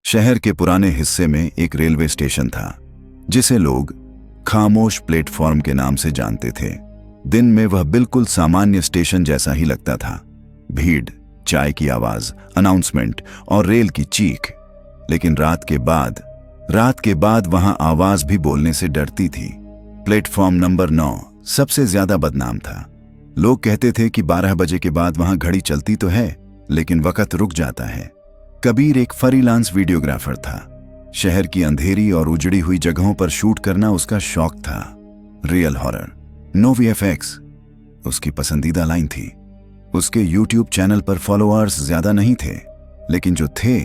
शहर के पुराने हिस्से में एक रेलवे स्टेशन था जिसे लोग खामोश प्लेटफॉर्म के नाम से जानते थे। दिन में वह बिल्कुल सामान्य स्टेशन जैसा ही लगता था। भीड़, चाय की आवाज, अनाउंसमेंट और रेल की चीख। लेकिन रात के बाद वहां आवाज भी बोलने से डरती थी। प्लेटफॉर्म नंबर 9 सबसे ज्यादा बदनाम था। लोग कहते थे कि 12 बजे के बाद वहां घड़ी चलती तो है, लेकिन वक्त रुक जाता है। कबीर एक फ्रीलांस वीडियोग्राफर था। शहर की अंधेरी और उजड़ी हुई जगहों पर शूट करना उसका शौक था। रियल हॉरर, नो वीएफएक्स उसकी पसंदीदा लाइन थी। उसके यूट्यूब चैनल पर फॉलोअर्स ज्यादा नहीं थे, लेकिन जो थे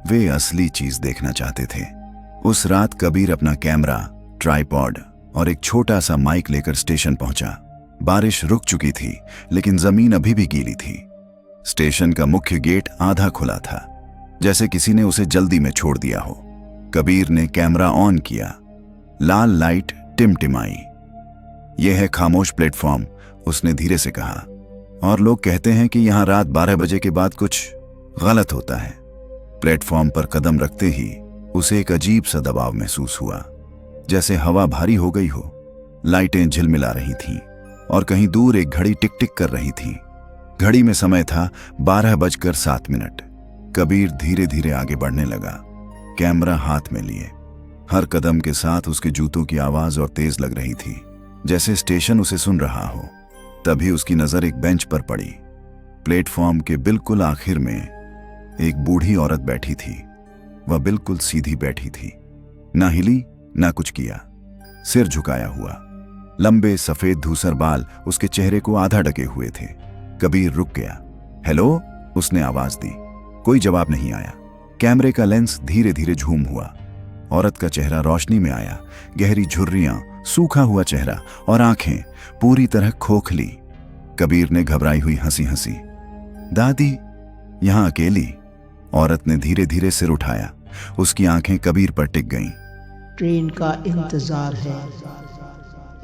वे असली चीज देखना चाहते थे। उस रात कबीर अपना कैमरा, ट्राइपॉड और एक छोटा सा माइक लेकर स्टेशन पहुंचा। बारिश रुक चुकी थी, लेकिन जमीन अभी भी गीली थी। स्टेशन का मुख्य गेट आधा खुला था, जैसे किसी ने उसे जल्दी में छोड़ दिया हो। कबीर ने कैमरा ऑन किया। लाल लाइट टिमटिमाई। यह है खामोश प्लेटफॉर्म, उसने धीरे से कहा। और लोग कहते हैं कि यहां रात 12 बजे के बाद कुछ गलत होता है। प्लेटफॉर्म पर कदम रखते ही उसे एक अजीब सा दबाव महसूस हुआ, जैसे हवा भारी हो गई हो। लाइटें झिलमिला रही थीं और कहीं दूर एक घड़ी टिक टिक कर रही थी। घड़ी में समय था 12:07। कबीर धीरे धीरे आगे बढ़ने लगा, कैमरा हाथ में लिए। हर कदम के साथ उसके जूतों की आवाज और तेज लग रही थी, जैसे स्टेशन उसे सुन रहा हो। तभी उसकी नजर एक बेंच पर पड़ी। प्लेटफॉर्म के बिल्कुल आखिर में एक बूढ़ी औरत बैठी थी। वह बिल्कुल सीधी बैठी थी, ना हिली ना कुछ किया, सिर झुकाया हुआ। लंबे सफेद धूसर बाल उसके चेहरे को आधा ढके हुए थे। कबीर रुक गया। हेलो, उसने आवाज दी। कोई जवाब नहीं आया। कैमरे का लेंस धीरे धीरे झूम हुआ। औरत का चेहरा रोशनी में आया। गहरी झुर्रियां, सूखा हुआ चेहरा और आंखें पूरी तरह खोखली। कबीर ने घबराई हुई हंसी हंसी। दादी, यहां अकेली? औरत ने धीरे धीरे सिर उठाया। उसकी आंखें कबीर पर टिक गईं। ट्रेन का इंतजार है,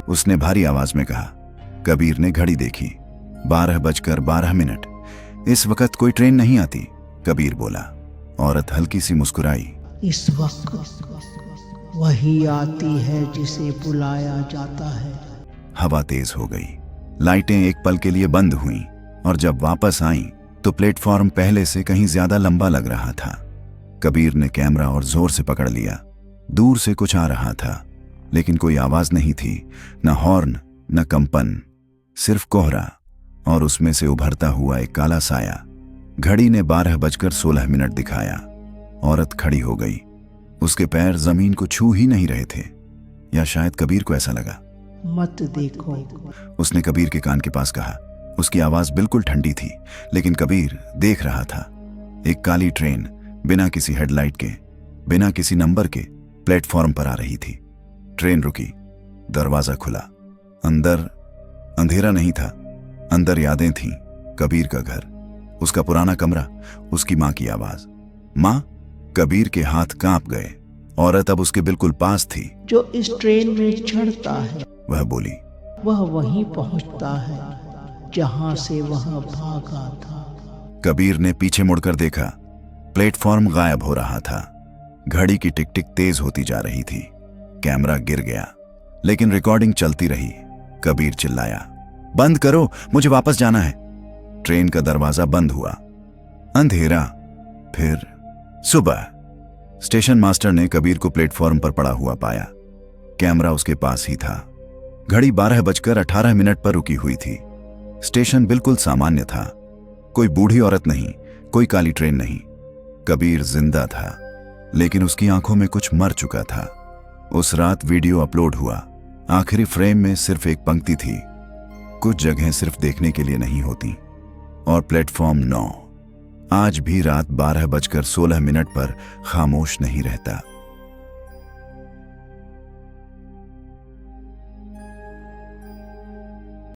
उसने भारी आवाज में कहा। कबीर ने घड़ी देखी। 12:12। इस वक्त कोई ट्रेन नहीं आती, कबीर बोला। औरत हल्की सी मुस्कुराई। इस वक्त वही आती है जिसे बुलाया जाता है। हवा तेज हो गई। लाइटें एक पल के लिए बंद हुईं और जब वापस आईं तो प्लेटफॉर्म पहले से कहीं ज्यादा लंबा लग रहा था। कबीर ने कैमरा और जोर से पकड़ लिया। दूर से कुछ आ रहा था, लेकिन कोई आवाज नहीं थी, न हॉर्न न कंपन, सिर्फ कोहरा और उसमें से उभरता हुआ एक काला साया। घड़ी ने 12:16 दिखाया। औरत खड़ी हो गई। उसके पैर जमीन को छू ही नहीं रहे थे, या शायद कबीर को ऐसा लगा। मत देखो, उसने कबीर के कान के पास कहा। उसकी आवाज बिल्कुल ठंडी थी, लेकिन कबीर देख रहा था। एक काली ट्रेन बिना किसी हेडलाइट के, बिना किसी नंबर के प्लेटफॉर्म पर आ रही थी। ट्रेन रुकी, दरवाजा खुला। अंदर अंधेरा नहीं था, अंदर यादें थीं। कबीर का घर, उसका पुराना कमरा, उसकी मां की आवाज। मां? कबीर के हाथ कांप गए। औरत अब उसके बिल्कुल पास थी। जो इस ट्रेन में चढ़ता है, वह बोली, वह वहीं पहुंचता है जहां से वह भागा था। कबीर ने पीछे मुड़कर देखा। प्लेटफॉर्म गायब हो रहा था। घड़ी की टिक टिक तेज होती जा रही थी। कैमरा गिर गया, लेकिन रिकॉर्डिंग चलती रही। कबीर चिल्लाया, बंद करो, मुझे वापस जाना है। ट्रेन का दरवाजा बंद हुआ। अंधेरा, फिर सुबह। स्टेशन मास्टर ने कबीर को प्लेटफॉर्म पर पड़ा हुआ पाया। कैमरा उसके पास ही था। घड़ी 12:18 पर रुकी हुई थी। स्टेशन बिल्कुल सामान्य था। कोई बूढ़ी औरत नहीं, कोई काली ट्रेन नहीं। कबीर जिंदा था, लेकिन उसकी आंखों में कुछ मर चुका था। उस रात वीडियो अपलोड हुआ। आखिरी फ्रेम में सिर्फ एक पंक्ति थी, कुछ जगहें सिर्फ देखने के लिए नहीं होती। और प्लेटफॉर्म 9 आज भी रात 12:16 पर खामोश नहीं रहता।